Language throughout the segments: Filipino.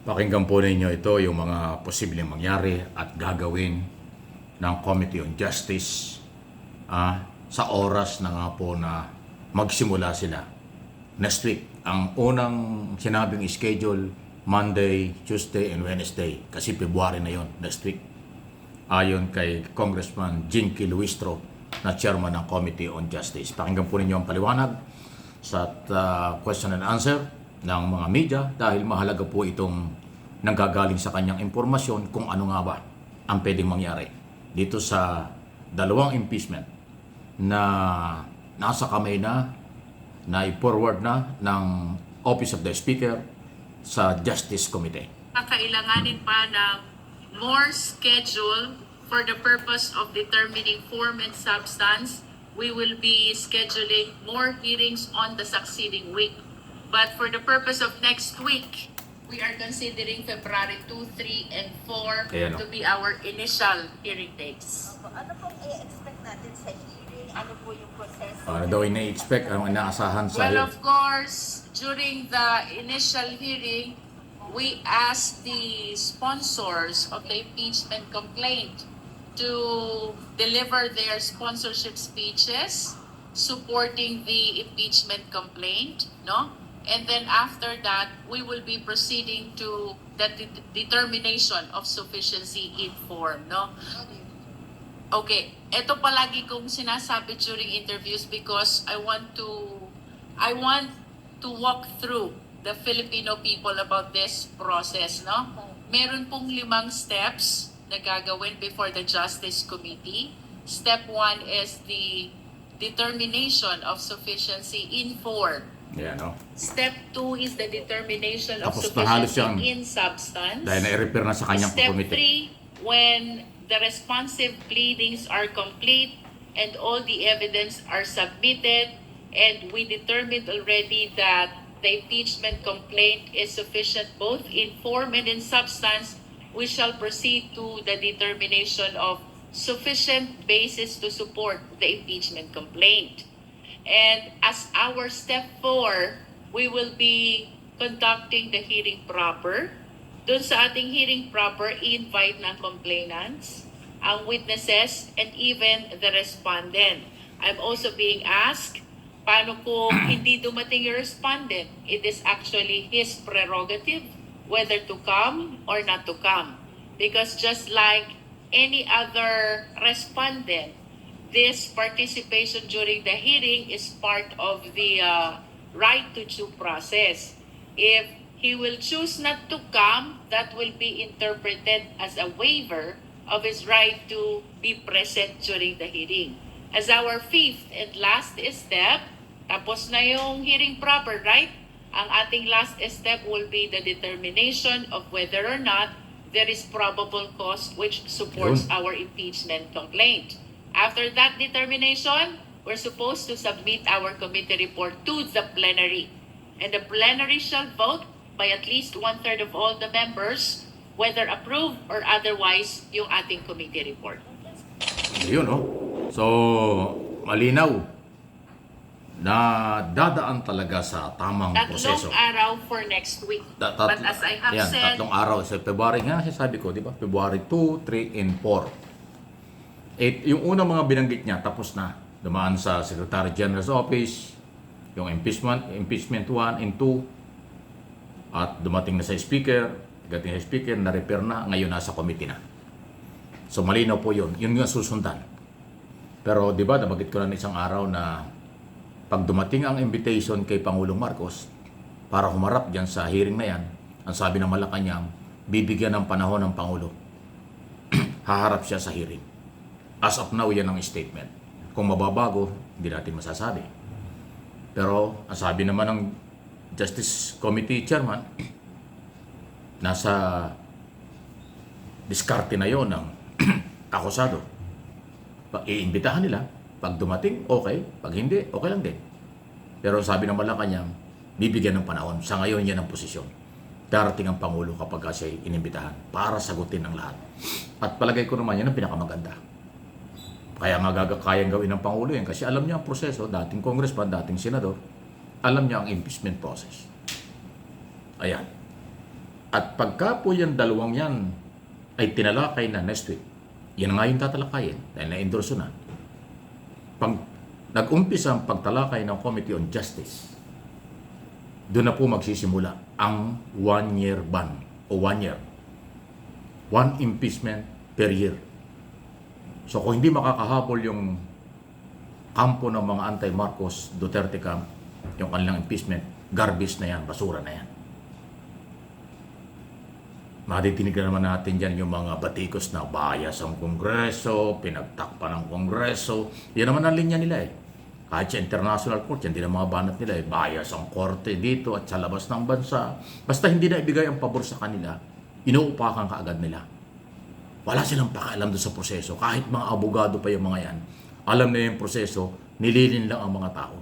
Pakinggan po ninyo ito yung mga posibleng mangyari at gagawin ng Committee on Justice sa oras na nga po na magsimula sila next week. Ang unang sinabing schedule, Monday, Tuesday, and Wednesday. Kasi February na yon next week. Ayon kay Congressman Jinky Luistro na chairman ng Committee on Justice. Pakinggan po ninyo ang paliwanag sa question and answer ng mga media dahil mahalaga po itong nanggagaling sa kanyang impormasyon kung ano nga ba ang pwedeng mangyari dito sa dalawang impeachment na nasa kamay na i-forward na ng Office of the Speaker sa Justice Committee. Kakailanganin pa ng more schedule for the purpose of determining form and substance. We will be scheduling more hearings on the succeeding week. But for the purpose of next week, we are considering February 2, 3, and 4 Ayan, to be our initial hearing dates. Ano pong i-expect natin sa hearing? Ano po yung proseso? Ano daw ina-expect, ang inaasahan sa Well, of course, during the initial hearing, we asked the sponsors of the impeachment complaint to deliver their sponsorship speeches supporting the impeachment complaint, no? And then after that, we will be proceeding to the determination of sufficiency in form, no? Okay, ito palagi kong sinasabi during interviews because I want to walk through the Filipino people about this process, no? Meron pong 5 steps na gagawin before the Justice Committee. Step 1 is the determination of sufficiency in form. Yan, no? Step 2 is the determination of Tapos na halos sufficiency yan. in substance. Dahil na-repair na sa kanyang Step committee. 3, when the responsive pleadings are complete and all the evidence are submitted and we determined already that the impeachment complaint is sufficient both in form and in substance, we shall proceed to the determination of sufficient basis to support the impeachment complaint. And as our step 4, we will be conducting the hearing proper. Doon sa ating hearing proper, i-invite ng complainants, ang witnesses, and even the respondent. I'm also being asked, paano kung hindi dumating yung respondent? It is actually his prerogative whether to come or not to come. Because just like any other respondent, this participation during the hearing is part of the right to due process. If he will choose not to come, that will be interpreted as a waiver of his right to be present during the hearing. As our 5th and last step, tapos na yung hearing proper, right? Ang ating last step will be the determination of whether or not there is probable cause which supports our impeachment complaint. After that determination, we're supposed to submit our committee report to the plenary. And the plenary shall vote by at least 1/3 of all the members, whether approved or otherwise, yung ating committee report. Yun, no? So, malinaw na dadaan talaga sa tamang proseso. Tatlong araw for next week. But as I have said, tatlong araw sa February nga, sabi ko, di ba? February 2, 3, and 4. Yung unang mga binanggit niya, tapos na. Dumaan sa Secretary General's Office, yung impeachment 1 and 2, at dumating na sa Speaker, na-repair na, ngayon nasa committee na. So malinaw po yun. Yun nga susundan. Pero di ba, nabanggit ko na isang araw na pag dumating ang invitation kay Pangulong Marcos para humarap dyan sa hearing na yan, ang sabi ng Malacanang, bibigyan ng panahon ng Pangulo. Haharap siya sa hearing. As of now, yan ang statement. Kung mababago, hindi natin masasabi. Pero, ang sabi naman ng Justice Committee Chairman, nasa diskarte na yon ng akusado. Iimbitahan nila. Pag dumating, okay. Pag hindi, okay lang din. Pero sabi ng Malacanang, bibigyan ng panahon. Sa ngayon, yan ang posisyon. Darating ang Pangulo kapag siya inimbitahan para sagutin ang lahat. At palagay ko naman, yan ang pinakamaganda. Kaya nga kayang gawin ng Pangulo yan kasi alam niya ang proseso, dating congressman, dating senador, alam niya ang impeachment process. Ayan. At pagka po yung dalawang yan ay tinalakay na next week, yan nga yung tatalakayin dahil na-endorse na. Pag nag-umpisa ang pagtalakay ng Committee on Justice, doon na po magsisimula ang 1-year ban o 1 year. 1 impeachment per year. So kung hindi makakahabol yung kampo ng mga anti-Marcos Duterte camp, yung kanilang impeachment, garbage na yan, basura na yan. Matitinig na naman natin dyan yung mga batikos na bias ang Kongreso, pinagtakpan ng Kongreso. Yan naman ang linya nila eh. Kahit sa international court, yan din ang mga banat nila eh. Bias ang korte dito at sa labas ng bansa. Basta hindi na ibigay ang pabor sa kanila, inuupakan kaagad nila. Wala silang pakialam doon sa proseso. Kahit mga abogado pa yung mga yan, alam na yung proseso, nililin lang ang mga tao.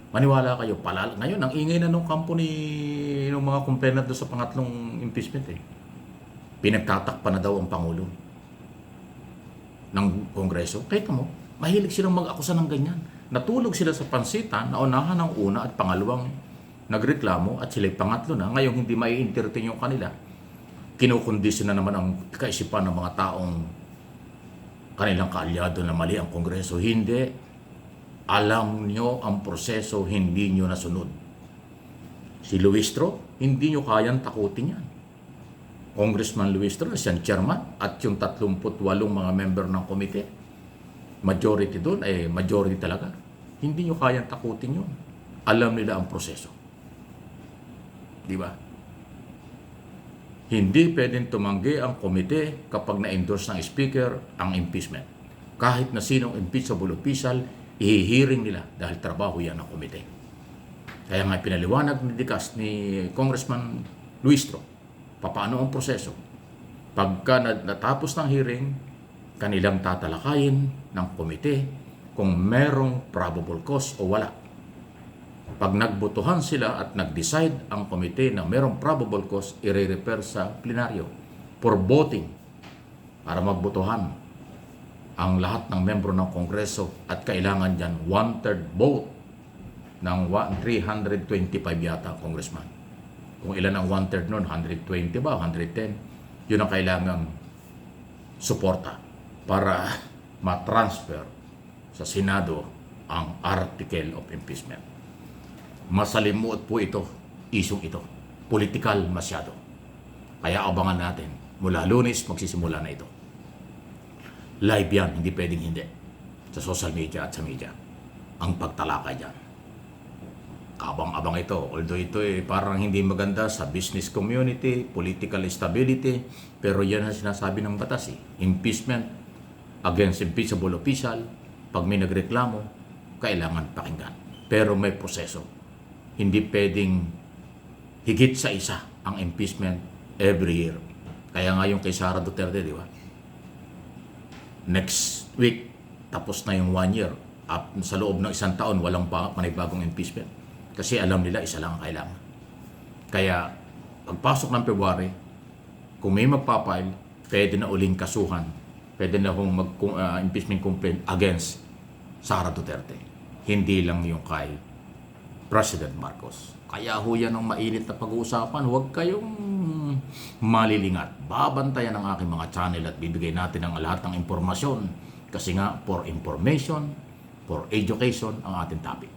Maniwala kayo, ngayon, ang ingay na nung kampo ng mga complainant doon sa pangatlong impeachment eh. Pinagtatakpan na daw ang Pangulo ng Kongreso. Kahit mo, mahilig silang mag-akusa ng ganyan. Natulog sila sa pansitan, naunahan ng una at pangalawang nagreklamo at sila'y pangatlo na. Ngayon, hindi mai-entertain yung kanila. Kinukondisyon na naman ang kaisipan ng mga taong kanilang kaalyado na mali ang Kongreso. Hindi. Alam nyo ang proseso, hindi nyo nasunod. Si Luistro, hindi nyo kayang takutin yan. Congressman Luistro, siyang chairman, at yung 38 mga member ng komite. Majority doon, majority talaga. Hindi nyo kayang takutin yun. Alam nila ang proseso. Di ba? Hindi pwedeng tumanggi ang komite kapag na-endorse ng speaker ang impeachment. Kahit na sinong impeachable official, ihihiring nila dahil trabaho yan ng komite. Kaya nga pinaliwanag ni Congressman Luistro, paano ang proseso. Pagka natapos ng hearing, kanilang tatalakayin ng komite kung merong probable cause o wala. Pag nagbotohan sila at nag-decide ang komite na merong probable cause, i-refer sa plenaryo for voting para magbotohan ang lahat ng membro ng Kongreso at kailangan dyan 1/3 vote ng 325 yata congressman. Kung ilan ang 1/3 nun, 120 ba, 110, yun ang kailangang suporta para matransfer sa Senado ang article of impeachment. Masalimuot po ito, isyong ito. Political masyado. Kaya abangan natin, mula Lunes magsisimula na ito. Live yan, hindi pwedeng hindi. Sa social media at sa media. Ang pagtalakay dyan. Kabang-abang ito. Although ito parang hindi maganda sa business community, political stability, pero yan ang sinasabi ng batas eh. Impeachment against impeachable official, pag may nagreklamo, kailangan pakinggan. Pero may proseso. Hindi pwedeng higit sa isa ang impeachment every year. Kaya nga yung kay Sara Duterte, di ba? Next week, tapos na yung 1 year. Sa loob ng isang taon, walang panibagong impeachment. Kasi alam nila, isa lang ang kailangan. Kaya, pagpasok ng February, kung may magpapile, pwede na uling kasuhan. Pwede na kung impeachment complaint against Sara Duterte. Hindi lang yung kay President Marcos. Kaya ho yan ang mainit na pag-uusapan. Huwag kayong malilingat. Babantayan ang aking mga channel at bibigay natin ang lahat ng impormasyon. Kasi nga, for information, for education, ang ating topic.